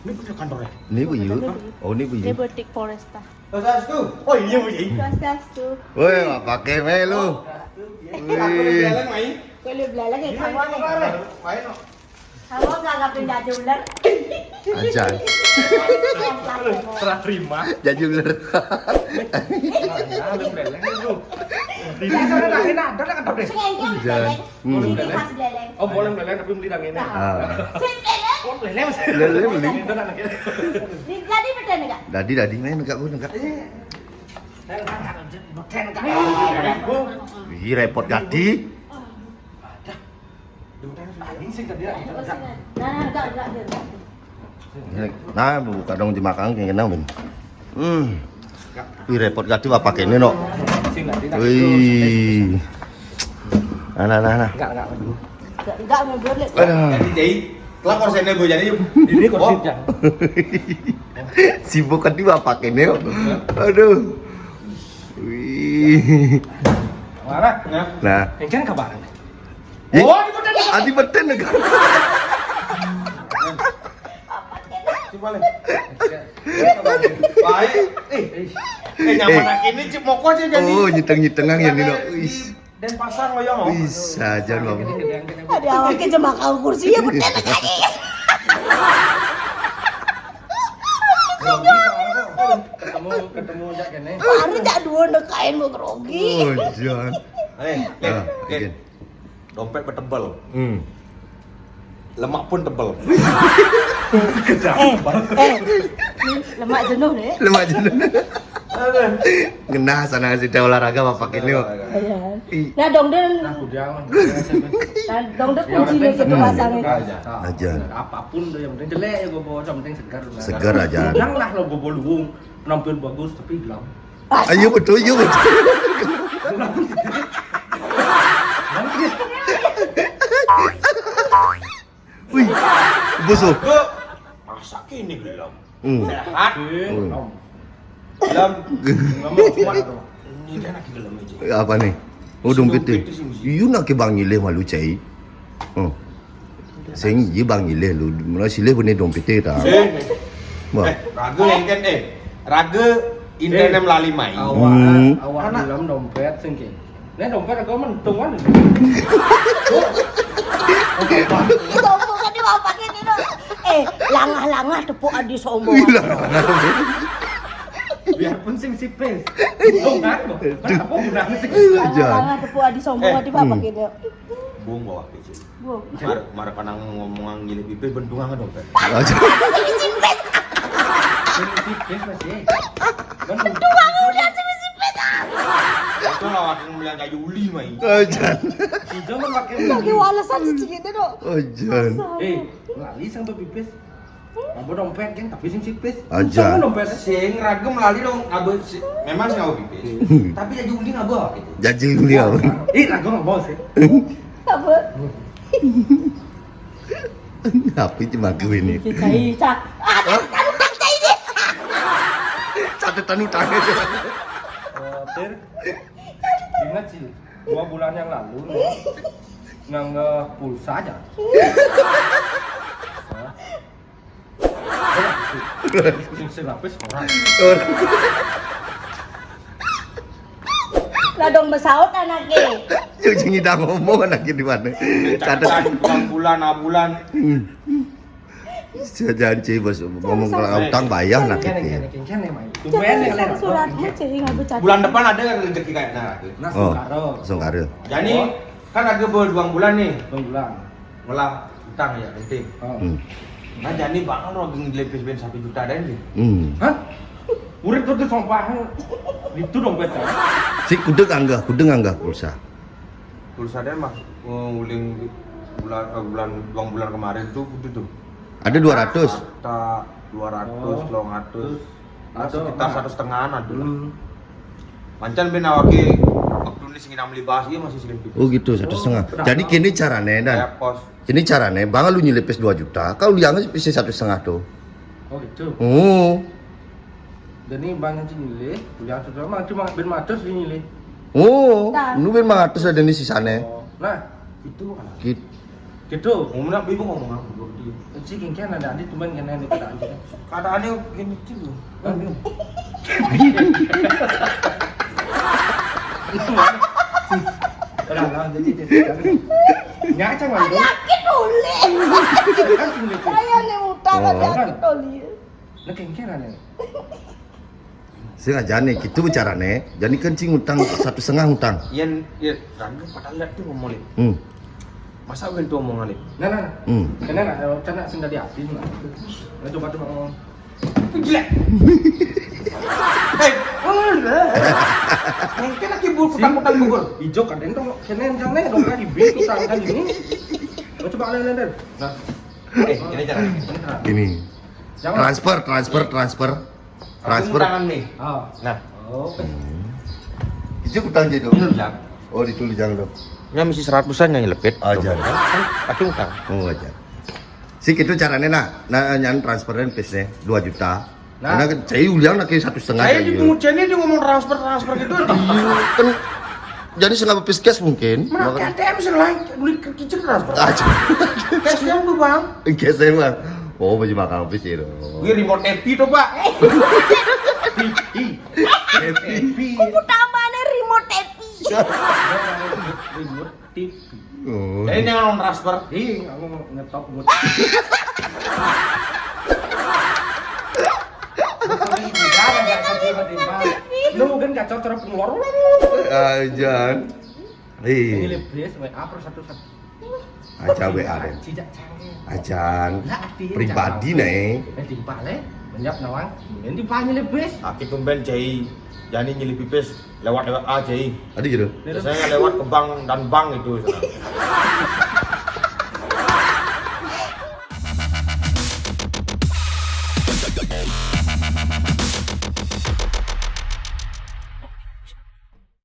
Ini punya kantornya. Ini Bu Yu. Oh, ini Bu Yu. Liberty Foresta. Swastiastu. Oh iya Bu Yu. Swastiastu. Woi, nggak pakai melu. Wih. Boleh belalang ya kamu nih. Main. Kamu nggak pindah jualan. Aja. Serah terima. Jadi bener. Ada beleng itu. Tidak ada angin ada kan deh. Jangan. Oh boleh beleng tapi beli angin. Oh beleng mas. Lele beli. Jadi betul enggak? Dadi main enggak Bu, enggak. Ih, repot jadi. Nah, buka dong dimakan kayak kenal Ben. Ih, repot jadi apa pakai ini no. Wih. Nah. Enggak mau boleh. Aduh. Jadi kelak korsennya Bu jadi Ini kursi jang. Sibuk kan dia pakai ini. Aduh. Wih. Marah. Nah. Yang kan kabar. Oh, di beten. Adi beten enggak. Baik. Nyaman ini cip moko aja jadi. Oh, nyiteng-nyitengang ya Nino. Wis. Dan pasang loyong. Bisa aja loh. Ada awak ke jemaah kau kursi ya betul lagi. Ketemu jak kene. Hari tak dua nekain mau grogi. Oh, jangan. Lihat. Dompet bertebal. Lemak pun tebal. Lemak jenuh deh. Lemak jenuh. Ngena sana si olahraga apa pakai ini. Nah dongden. Aku diang. Nah dongden kunci nih kita pasangnya. Aja. Apapun yang penting jelek ya gue bawa, yang penting segar. Segar aja. Janganlah lo gue bawa luwung penampil bagus tapi gelap. Ayo betul. Wih, busuk. Masa kini gelap. Sehat. Gelap. Ngomong kuat tuh. Ini kan lagi gelap aja. Apa nih? Oh dompet tu. You nak ke bang ile malu cai. Oh. Sing ye bang ile lu. Mula sile punya dompet tu tak. Wah. Raga yang kan Raga internet melalui mai. Awak dalam dompet singking. Nek dompet aku mentung kan. Sombong kan dia mau pakai ini dong. Langah-langah tepuk adi sombong. Biarpun sing sipes. Untung kan. Apa gunanya sing Langah tepuk adi sombong adi apa pakai dia. Bung bawa kecil. Bung. Marah panang ngomong ngilih pipi bentungan kan dompet. sipes masih. Tuang udah sipit. Itu lah wakil bilang kayak Yuli mai. Ajan. Hijau kan pakai Pakai walasan sedikit dong. Ajan. lali sang pipis. Ambo dompet kan tapi sing sipes. Ajan. Dompet Sing Raga melalui dong abe memang sih ngabu pipi. Tapi jadi Yuli ngabu gitu. Jadi beliau. Raga enggak mau sih. Apa? Apa cuma gue ini? Cai. Tanu cai ini. Catatan utang itu. Ter. Ingat sih 2 bulan yang lalu nih. Nganggap pulsa aja. Sing lapis orang. Lah dong besaut anaknya. Yang ngidang ngomong anaknya di mana? Catatan bulan bulan. Janji bos ngomong kalau utang bayar nak Kene kita. kene mai. Tumben yang lain. Suratmu cai nggak bercanda. Bulan depan ada yang rezeki kayak Raga. Nah, Oh, Sungkaro. Songkara. Jadi kan Raga berduang bulan nih. 2 bulan. Ngelah utang ya penting. Oh. Nah jadi bang lo ngelepis ben 1 juta ada nih. Hah? Urip tuh sampah. Itu dompet kan. Si kudeng angga pulsa. Pulsa dan mah nguling bulan bulan kemarin tuh itu tuh. Ada 200. Kita 200, 200. Nah, Ada, sekitar Pak. 1,5-an ada. Mancan ben awake waktu ini sing nang libas ieu masih segini. Oh gitu 1,5. Jadi kini caranya dan Kayak pos. ini caranya bang lu nyelepes 2 juta. Kau liang bisa 1,5 tuh. Oh gitu. Oh. Jadi banyak nyilih, kuliah cuma ben matus nyilih. Oh, nu ben 500 ada di sisane. Nah, itu kan. Gitu. Gitu. Ngomong nak bingung ngomong apa bro. Si kengkian ada adik tumen kena ini keadaan kita. Keadaannya gini tuh. Lah, jadi nyacang Ah, itu. sakit uli. Kan sulit. Saya nih utang Oh. sakit uli. Lah kengkian ada. Saya aja nih, gitu caranya. Jadi kencing utang 1,5 utang. Ya ragu pada lihat tuh ngomong lip. Masa gue tuh ngomong lip. Nah. Hmm. Kena nak sudah diapin lah. Nah, coba tuh ngomong. Gila. Hei, mungkin lagi putang-putang gugur. Hijau kan dong, kena jangan dong kan ibis utang kan ini. Coba lender. Nah, Ini cara. Ini. jangan. Transfer. Tangan nih. Ah. Nah, Oh. Itu utang jadi dong. ini jangan. Oh, ditulis jangan dong. Nya misi 100-an yang lepet. Aja. Pakai utang. Oh, aja. Sih itu caranya nah nyan transferan pesnya 2 juta. Nah. Karena kan saya uliang nak 1,5 Saya di aja. pengujiannya dia ngomong transfer gitu. Iya, kan jadi setengah pepes cash mungkin. Mana ke ATM selain duit ke kitchen transfer. Aja. Cashnya tuh bang. Cash saya mah. Oh, baju makan pepes itu. Gue remote TV tuh pak. Happy. Kupu tambahannya remote TV. Remote TV. Oh. Jadi jangan ngomong transfer. Ih, aku ngetop buat. Lu kan kacau cara pengeluaran. Ajan. Ini Ih, lebih WA per satu-satu. aja WA deh. Cijak canggih. Ajan. Lah, artinya Pribadi jangan. nih. Timpa le, banyak nawang. Ini timpanya lebih. Aki tumben Jai. Jadi nyelip pipis lewat WA Jai. Ada gitu. Biasanya lewat ke bank dan bank itu.